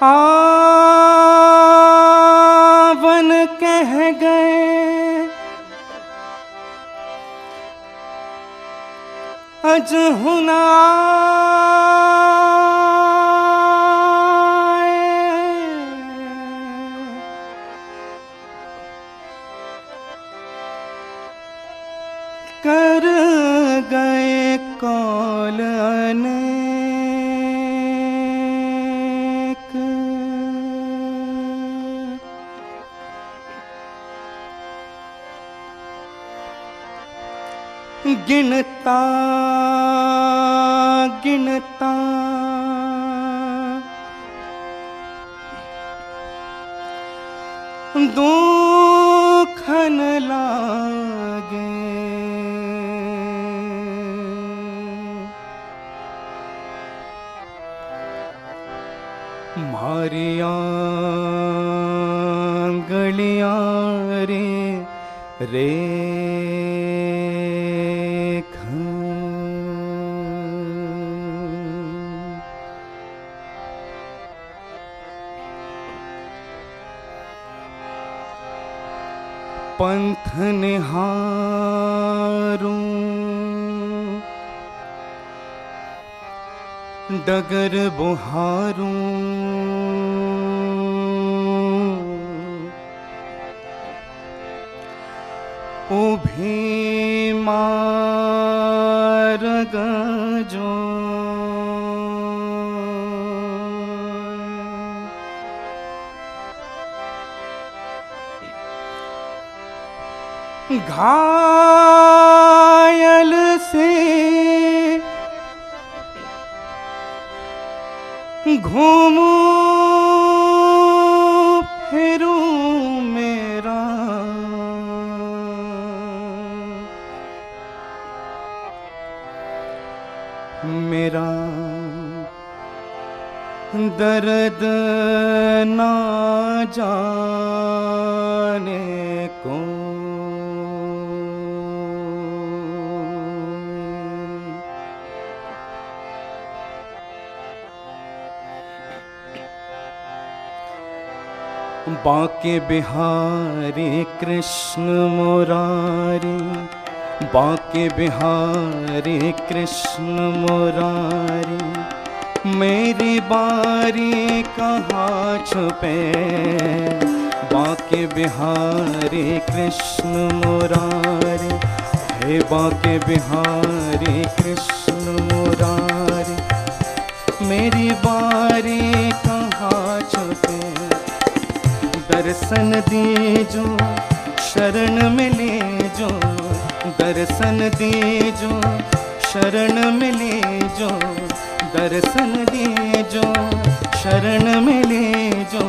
आवन कह गए अजहुना कर गए कौल अनेक। गिनता गिनता दुखन लागे मारिया गलियां रे रेख। पंथ निहारूं डगर बुहारूं ओ भीमा रगजो घायल से घूमूं फिरूं मेरा मेरा दर्द ना जाने को। बांके बिहारी कृष्ण मुरारी बांके बिहारी कृष्ण मुरारी मेरी बारी कहाँ छुपे। बांके बिहारी कृष्ण मुरारी हे बांके बिहारी कृष्ण मुरारी मेरी बारी कहाँ छुपे। दर्शन दीजो शरण मिले जो दर्शन दीजो शरण मिले जो दर्शन दीजो शरण मिले जो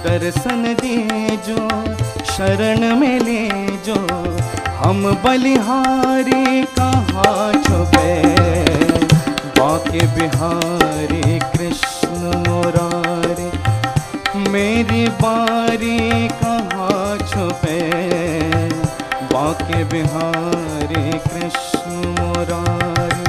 दर्शन दीजो शरण मिले जो हम बलिहारी कहाँ छुपे। बांके बिहारी कृष्ण मुरारी मेरी बारी कहाँ छुपे। बांके बिहारी कृष्ण मुरारी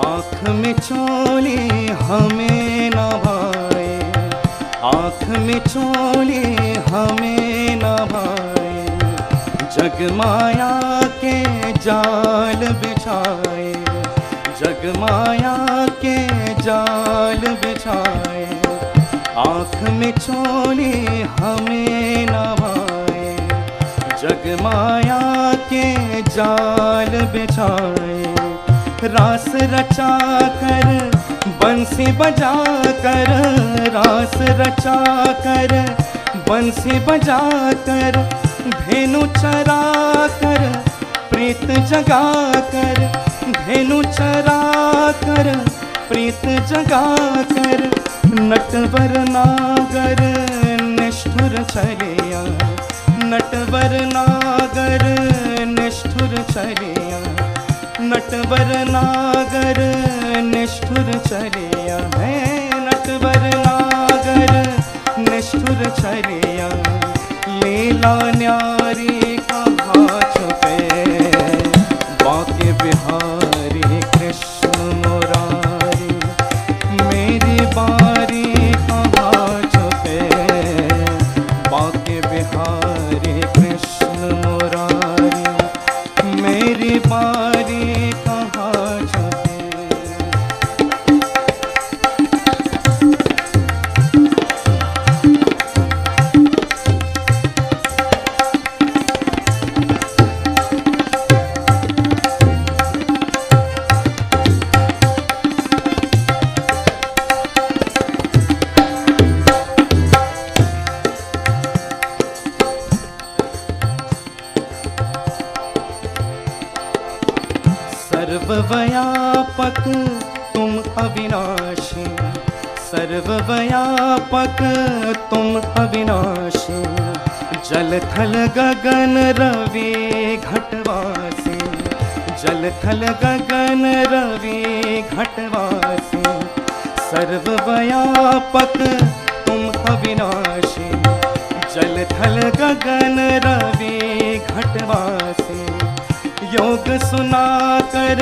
आँख में चोली हमें न भाए आँख में चोली हमें न भाए। जग माया के जाल बिछाए जग माया के जाल बिछाए। आँख में चोली हमें न भाए जग माया के जाल बिछाए। रास रचा कर बंसी बजा कर रास रचा कर बंसी बजा कर धेनु चरा कर प्रीत जगा कर धेनु चरा कर प्रीत जगा कर। नटवर नागर निष्ठुर चलिया नटवर नागर निष्ठुर चलिया नटवर नागर चलिया है नटवर नागर निष्ठुर चलिया लीला न्यारी कहाँ छुपे बाके बिहारी कृष्ण मुरारी मेरी बारी कहाँ छुपे बाके बिहारी कृष्ण मुरारी मेरी बारी कहाँ छुपे। सर्वव्यापक तुम अविनाशी सर्वव्यापक तुम अविनाशी जल थल गगन रवि घटवासी जल थल गगन रवि घटवासी सर्वव्यापक तुम अविनाशी जल थल गगन रवि घटवासी योग सुना कर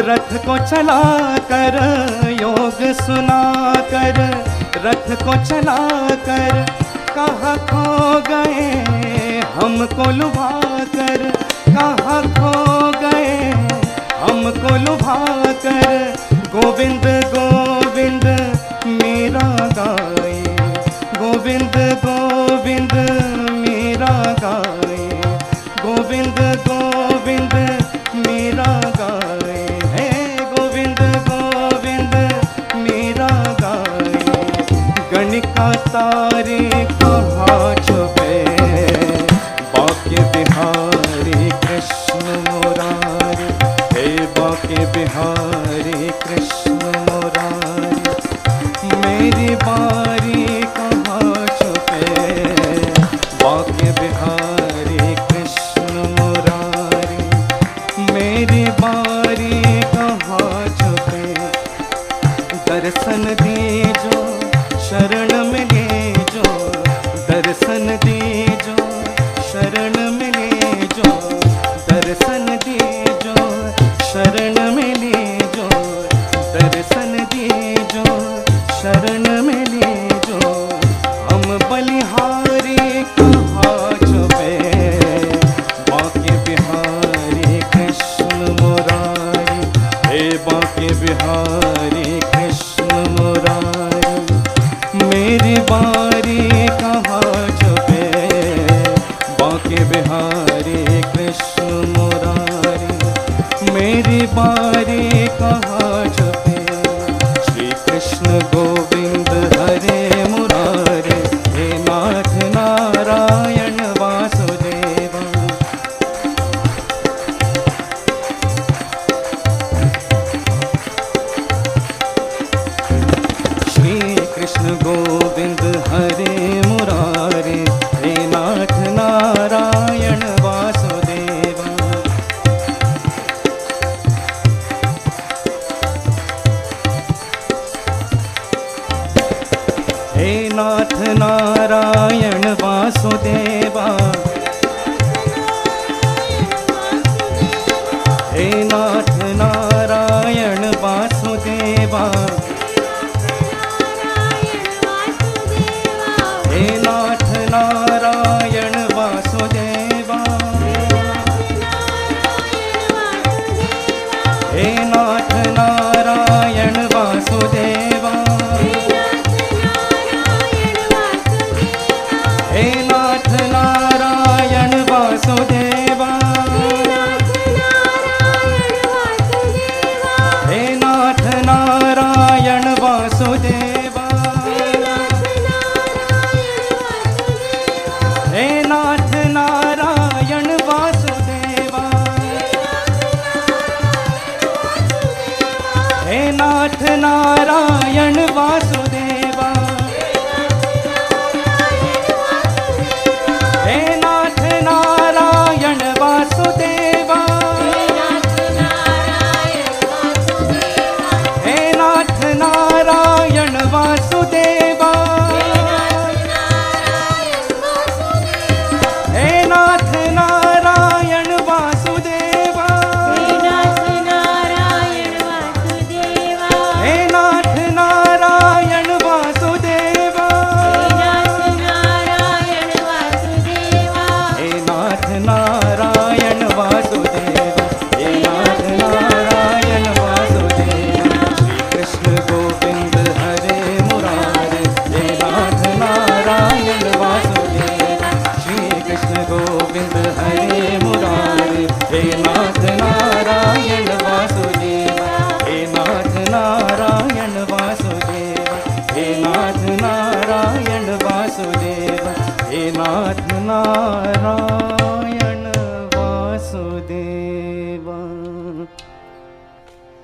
रथ को चला कर योग सुना कर रथ को चला कर कहाँ खो गए हमको लुभा कर कहाँ खो गए हमको लुभा कर गोविंद गोविंद मेरा गाए गोविंद गोविंद मेरा गाए गोविंद गोविंद मेरा गाए है गोविंद गोविंद मेरा गाए गणिका तारे कहाँ छुपे बाके बिहारी कृष्ण मुरारी हे बाके बिहारी कृष्ण मुरारी मेरी बारी कहाँ छुपे बाके बिहारी कृष्ण मुरारी मेरी बारी कहाँ छुपे दर्शन दीजो शरण में लीजो दर्शन दीजो शरण में लीजो दर्शन दीजो शरण में लीजो दर्शन दीजो शरण में लीजो हम बलिहारी कहाँ छुपे बाके बिहारी कृष्ण मुरारी हे बाके बिहारी कृष्ण मुरारी मेरी बारी कहाँ छुपे बाके बिहारी कृष्ण मुरारी मेरी बारी कहाँ छुपे श्री कृष्ण गोविंद हरे मुरारी हे नाथ नारायण वासुदेवा श्री कृष्ण गोविंद हरे मुरारी हे नाथ नारायण वासुदेवा हे नाथ नारायण वासुदेवा हे नाथ नारायण वासुदेवा हे नाथ नारायण वासुदेवा हे नाथ नारायण वासुदेवा हे नाथ नारायण वासुदेवा हे नाथ नारायण वासुदेवा हे नाथ नारायण वासुदेवा हे नाथ नारायण वासुदेवा हे नाथ नारायण वासुदेवा हे नाथ नारायण वासुदेव, हे नाथ नारायण।